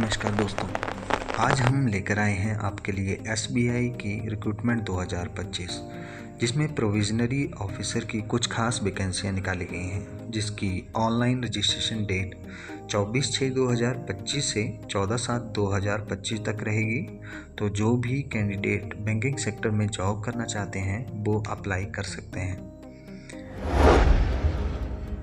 नमस्कार दोस्तों, आज हम लेकर आए हैं आपके लिए SBI की रिक्रूटमेंट 2025 जिसमें प्रोविजनरी ऑफिसर की कुछ खास वैकेंसियां निकाली गई हैं, जिसकी ऑनलाइन रजिस्ट्रेशन डेट 24/6/2025 से 14/7/2025 तक रहेगी। तो जो भी कैंडिडेट बैंकिंग सेक्टर में जॉब करना चाहते हैं वो अप्लाई कर सकते हैं।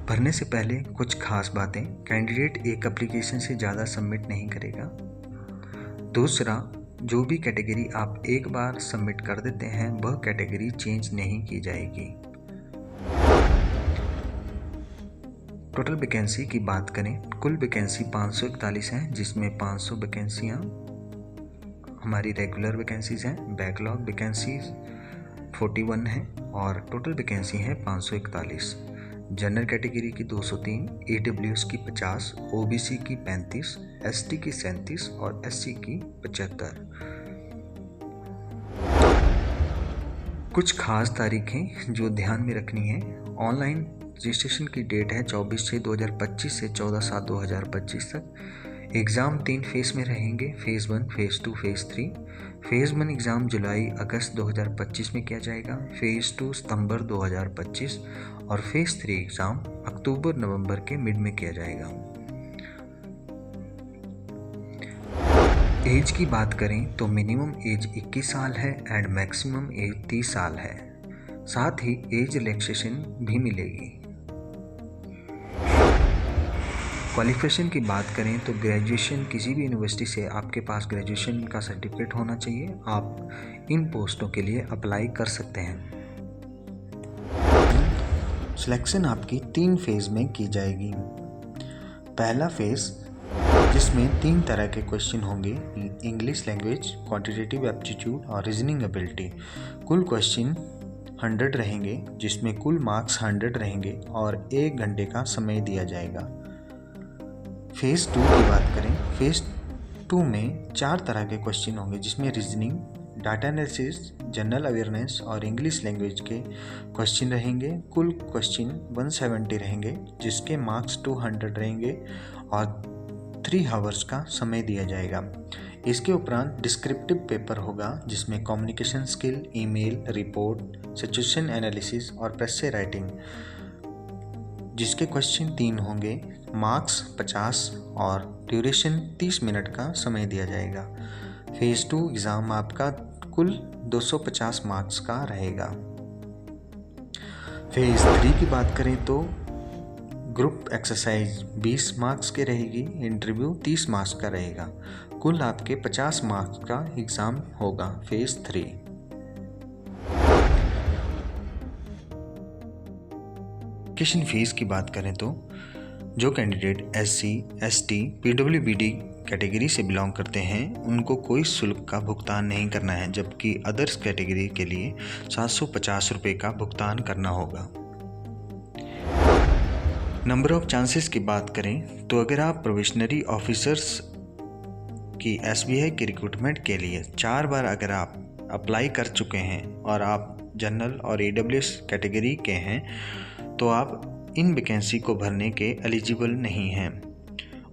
भरने से पहले कुछ खास बातें। कैंडिडेट एक एप्लीकेशन से ज़्यादा सबमिट नहीं करेगा। दूसरा, जो भी कैटेगरी आप एक बार सबमिट कर देते हैं वह कैटेगरी चेंज नहीं की जाएगी। टोटल वैकेंसी की बात करें, कुल वैकेंसी 541 हैं, जिसमें 500 वैकेंसियाँ हमारी रेगुलर वैकेंसीज हैं, बैकलॉग वैकेंसीज 41 हैं और टोटल वैकेंसी है 541। जनरल कैटेगरी की 203, AWS की 50, OBC की 35, ST की 37 और SC की 75। कुछ खास तारीखें जो ध्यान में रखनी है। ऑनलाइन रजिस्ट्रेशन की डेट है 24/6/2025 से 14/7/2025 तक। एग्ज़ाम 3 फेज़ में रहेंगे, phase 1, phase 2, phase 3। Phase 1 exam जुलाई-अगस्त 2025 में किया जाएगा, फेज़ 2 सितंबर 2025 और फेज़ 3 एग्ज़ाम अक्टूबर-नवंबर के मिड में किया जाएगा। एज की बात करें तो मिनिमम एज 21 साल है एंड मैक्सिमम एज 30 साल है। साथ ही एज रिलैक्सेशन भी मिलेगी। क्वालिफिकेशन की बात करें तो ग्रेजुएशन, किसी भी यूनिवर्सिटी से आपके पास ग्रेजुएशन का सर्टिफिकेट होना चाहिए। आप इन पोस्टों के लिए अप्लाई कर सकते हैं। सिलेक्शन आपकी 3 फेज़ में की जाएगी। पहला फेज़ जिसमें 3 तरह के क्वेश्चन होंगे, इंग्लिश लैंग्वेज, क्वांटिटेटिव एप्टीट्यूड और रीजनिंग एबिलिटी। कुल क्वेश्चन 100 रहेंगे, जिसमें कुल मार्क्स 100 रहेंगे और 1 घंटे का समय दिया जाएगा। फेज़ 2 की बात करें, फेज़ 2 में 4 तरह के क्वेश्चन होंगे, जिसमें reasoning, data analysis, general awareness और इंग्लिश लैंग्वेज के क्वेश्चन रहेंगे। कुल क्वेश्चन 170 रहेंगे, जिसके मार्क्स 200 रहेंगे और 3 आवर्स का समय दिया जाएगा। इसके उपरांत डिस्क्रिप्टिव पेपर होगा, जिसमें communication skill, email, report, situation analysis और प्रेस राइटिंग, जिसके क्वेश्चन 3 होंगे, मार्क्स 50 और ड्यूरेशन 30 मिनट का समय दिया जाएगा। फेज़ 2 एग्ज़ाम आपका कुल 250 मार्क्स का रहेगा। फेज़ 3 की बात करें तो ग्रुप एक्सरसाइज 20 मार्क्स के रहेगी, इंटरव्यू 30 मार्क्स का रहेगा। कुल आपके 50 मार्क्स का एग्ज़ाम होगा फेज़ 3। एप्लीकेशन फ़ीस की बात करें तो जो candidate SC, ST, PWBD category से बिलोंग करते हैं उनको कोई शुल्क का भुगतान नहीं करना है, जबकि अदर्स कैटेगरी के लिए 750 रुपये का भुगतान करना होगा। नंबर ऑफ चांसेस की बात करें तो अगर आप प्रोविजनरी ऑफिसर्स की SBI की रिक्रूटमेंट के लिए 4 बार अगर आप अप्लाई कर चुके हैं और आप जनरल और AWS कैटेगरी के हैं तो आप इन वैकेंसी को भरने के एलिजिबल नहीं हैं।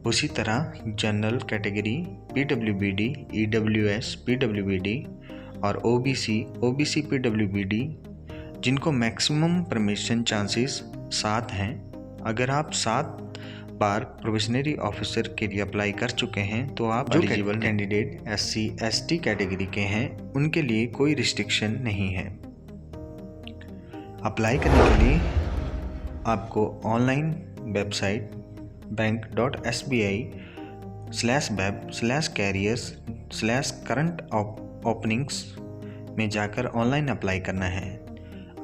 उसी तरह general category, PWBD, EWS, PWBD और OBC, PWBD जिनको मैक्सिमम परमिशन चांसेस 7 हैं, अगर आप 7 बार प्रोविजनरी ऑफिसर के लिए अप्लाई कर चुके हैं तो आप eligible candidate SC, ST category के हैं, उनके लिए कोई रिस्ट्रिक्शन नहीं है। अप्लाई करने के लिए आपको ऑनलाइन वेबसाइट bank.sbi/web/careers/current openings में जाकर ऑनलाइन अप्लाई करना है।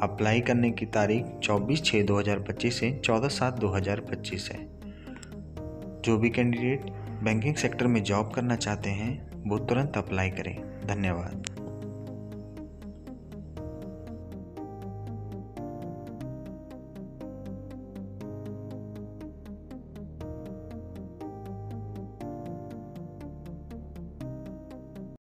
अप्लाई करने की तारीख 24/6/2025 से 14/7/2025 है। जो भी कैंडिडेट बैंकिंग सेक्टर में जॉब करना चाहते हैं वो तुरंत अप्लाई करें। धन्यवाद।